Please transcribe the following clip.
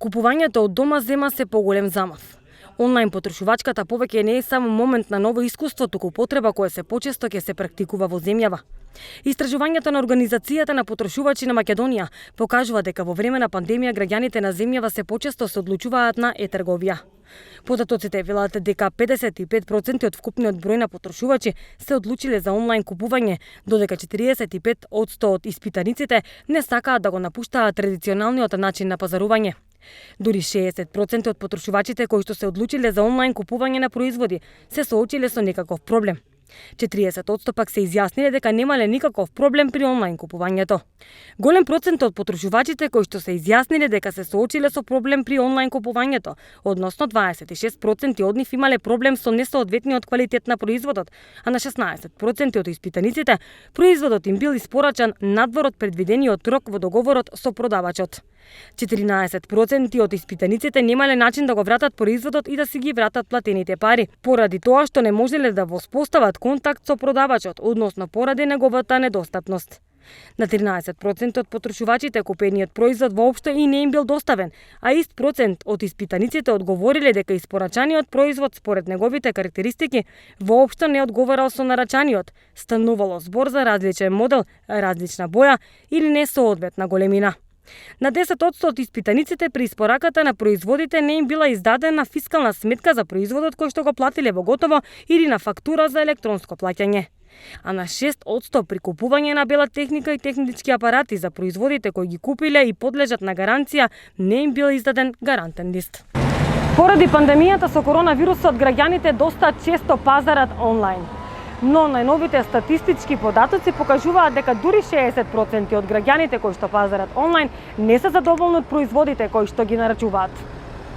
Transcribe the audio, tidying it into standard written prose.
Купувањето од дома зема се поголем замав. Онлайн потрошувачката повеќе не е само момент на ново искуство, туку потреба која се почесто ќе се практикува во земјава. Истражувањето на Организацијата на потрошувачи на Македонија покажува дека во време на пандемија граѓаните на земјава се почесто се одлучуваат на е-трговија. Податоците велат дека 55% од вкупниот број на потрошувачи се одлучиле за онлайн купување, додека 45% од испитаниците не сакаат да го напуштаат традиционалниот начин на пазарување. Дури 60% од потрошувачите кои што се одлучиле за онлайн купување на производи се соочиле со некаков проблем. 40% пак се изјасниле дека немале никаков проблем при онлайн купувањето. Голем процент од потрошувачите кои што се изјасниле дека се соочиле со проблем при онлайн купувањето, односно 26% од нив имале проблем со несоодветниот квалитет на производот, а на 16% од испитаниците производот им бил испорачан надвор од предвидениот рок во договорот со продавачот. 14% од испитаниците немале начин да го вратат производот и да си ги вратат платените пари, поради тоа што не можеле да воспостават контакт со продавачот, односно поради неговата недостапност. На 13% од потрошувачите купениот производ воопшто и не им бил доставен, а ист процент од испитаниците одговориле дека испорачаниот производ според неговите карактеристики воопшто не одговарал со нарачаниот, станувало збор за различен модел, различна боја или несоодветна големина. На 10% од испитаниците при испораката на производите не им била издадена фискална сметка за производот кој што го платиле во готово или на фактура за електронско плаќање. А на 6% при купување на бела техника и технички апарати за производите кои ги купиле и подлежат на гаранција не им бил издаден гарантен лист. Поради пандемијата со коронавирусот граѓаните доста често пазарат онлайн. Но најновите статистички податоци покажуваат дека дури 60% од граѓаните кои што пазарат онлайн не се задоволни од производите кои што ги нарачуваат.